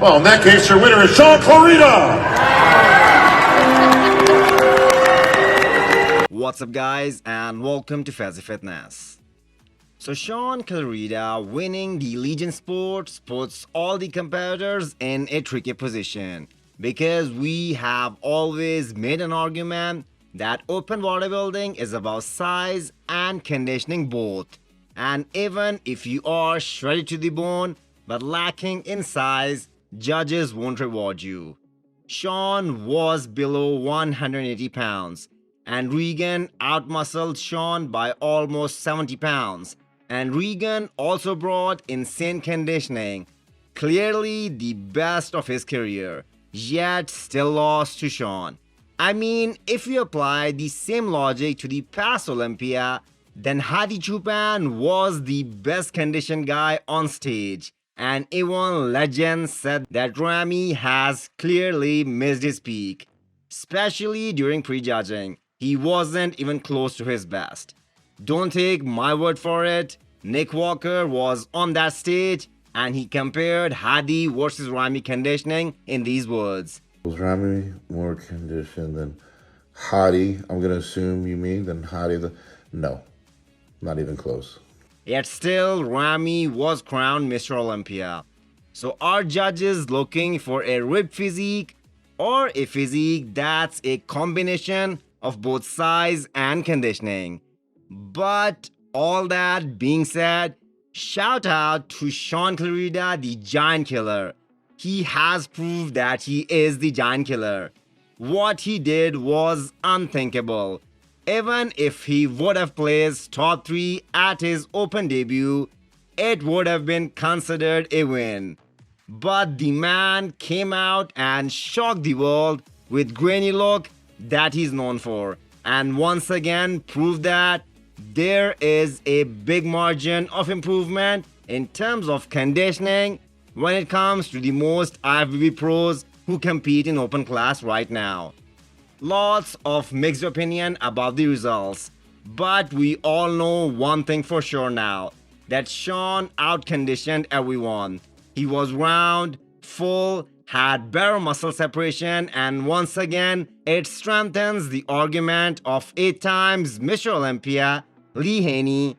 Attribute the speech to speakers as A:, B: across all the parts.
A: Well, in that case, your winner is Sean Clarita.
B: What's up, guys, and welcome to Fazi Fitness. So Sean Clarita winning the Legion Sports puts all the competitors in a tricky position because we have always made an argument that open bodybuilding is about size and conditioning both. And even if you are shredded to the bone but lacking in size, judges won't reward you. Sean was below 180 pounds, and Regan outmuscled Sean by almost 70 pounds. And Regan also brought insane conditioning, clearly the best of his career, yet still lost to Sean. I mean, if you apply the same logic to the past Olympia, then Hadi Chupan was the best conditioned guy on stage. And even legends said that Ramy has clearly missed his peak, especially during prejudging. He wasn't even close to his best. Don't take my word for it. Nick Walker was on that stage and he compared Hadi versus Ramy conditioning in these words.
C: Was Ramy more conditioned than Hadi? I'm going to assume you mean than Hadi. No, not even close.
B: Yet still, Ramy was crowned Mr. Olympia. So are judges looking for a ripped physique or a physique that's a combination of both size and conditioning? But all that being said, shout out to Sean Clarita, the Giant Killer. He has proved that he is the Giant Killer. What he did was unthinkable. Even if he would have placed top 3 at his open debut, it would have been considered a win. But the man came out and shocked the world with grainy look that he's known for, and once again proved that there is a big margin of improvement in terms of conditioning when it comes to the most IFBB pros who compete in open class right now. Lots of mixed opinion about the results, but we all know one thing for sure now, that Sean outconditioned everyone. He was round, full, had better muscle separation, and once again, it strengthens the argument of 8 times Mr. Olympia, Lee Haney,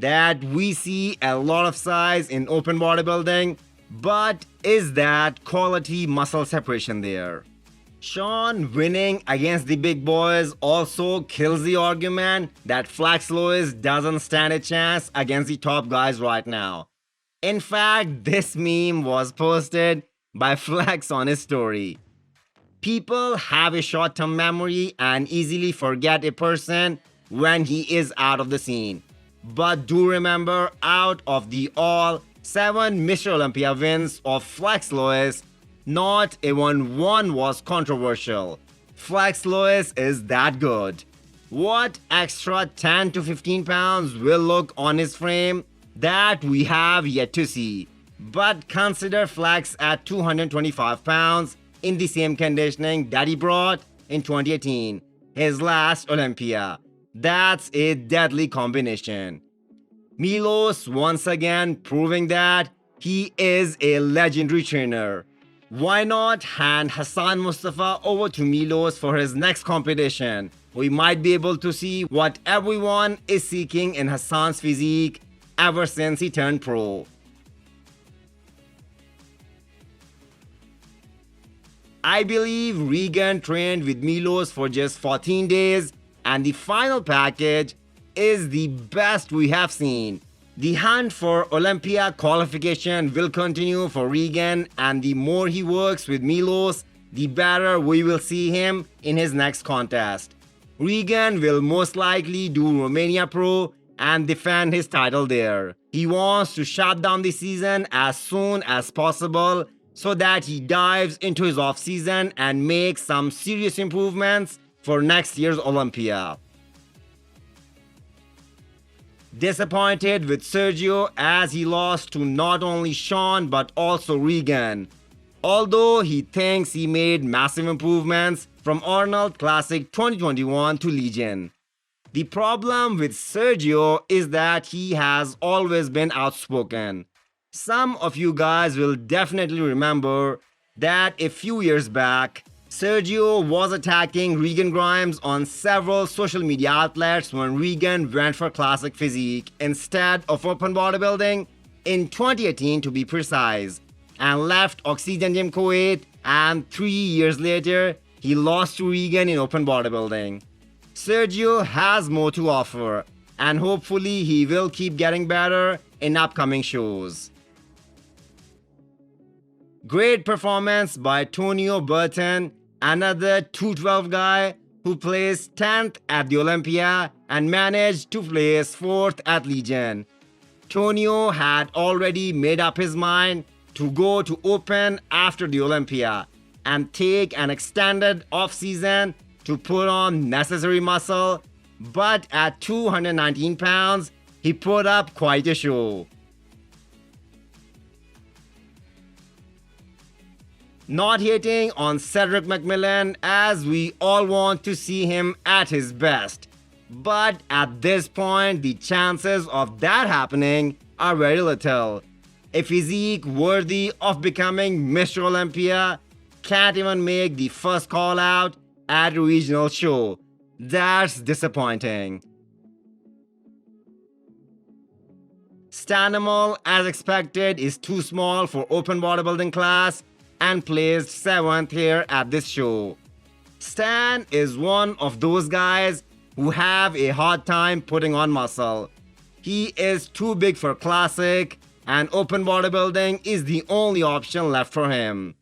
B: that we see a lot of size in open bodybuilding, but is that quality muscle separation there? Sean winning against the big boys also kills the argument that Flex Lewis doesn't stand a chance against the top guys right now. In fact, this meme was posted by Flex on his story. People have a short-term memory and easily forget a person when he is out of the scene. But do remember, out of the all 7 Mr. Olympia wins of Flex Lewis, not even one was controversial. Flex Lewis is that good. What extra 10 to 15 pounds will look on his frame? That we have yet to see. But consider Flex at 225 pounds in the same conditioning that he brought in 2018, his last Olympia. That's a deadly combination. Milos once again proving that he is a legendary trainer. Why not hand Hassan Mustafa over to Milos for his next competition? We might be able to see what everyone is seeking in Hassan's physique ever since he turned pro. I believe Regan trained with Milos for just 14 days, and the final package is the best we have seen. The hunt for Olympia qualification will continue for Regan, and the more he works with Milos, the better we will see him in his next contest. Regan will most likely do Romania Pro and defend his title there. He wants to shut down the season as soon as possible so that he dives into his off-season and makes some serious improvements for next year's Olympia. Disappointed with Sergio as he lost to not only Sean but also Regan. Although he thinks he made massive improvements from Arnold Classic 2021 to Legion. The problem with Sergio is that he has always been outspoken. Some of you guys will definitely remember that a few years back, Sergio was attacking Regan Grimes on several social media outlets when Regan went for classic physique instead of open bodybuilding in 2018 to be precise, and left Oxygen Gym Kuwait, and 3 years later, he lost to Regan in open bodybuilding. Sergio has more to offer, and hopefully he will keep getting better in upcoming shows. Great performance by Tonio Burton, another 212 guy who placed 10th at the Olympia and managed to place 4th at Legion. Tonio had already made up his mind to go to Open after the Olympia and take an extended off-season to put on necessary muscle, but at 219 pounds, he put up quite a show. Not hitting on Cedric McMillan, as we all want to see him at his best. But at this point, the chances of that happening are very little. A physique worthy of becoming Mr. Olympia can't even make the first call out at a regional show. That's disappointing. Stanimal, as expected, is too small for open bodybuilding class and placed 7th here at this show. Stan is one of those guys who have a hard time putting on muscle. He is too big for classic, and open bodybuilding is the only option left for him.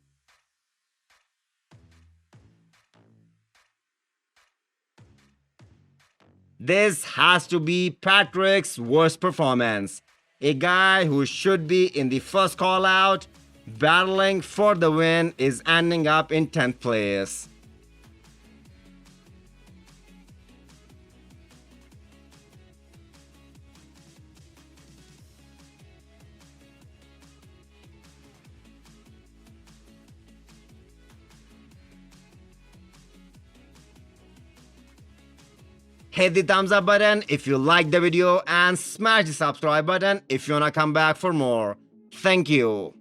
B: This has to be Patrick's worst performance. A guy who should be in the first call out, battling for the win, is ending up in 10th place. Hit the thumbs up button if you liked the video and smash the subscribe button if you wanna come back for more. Thank you.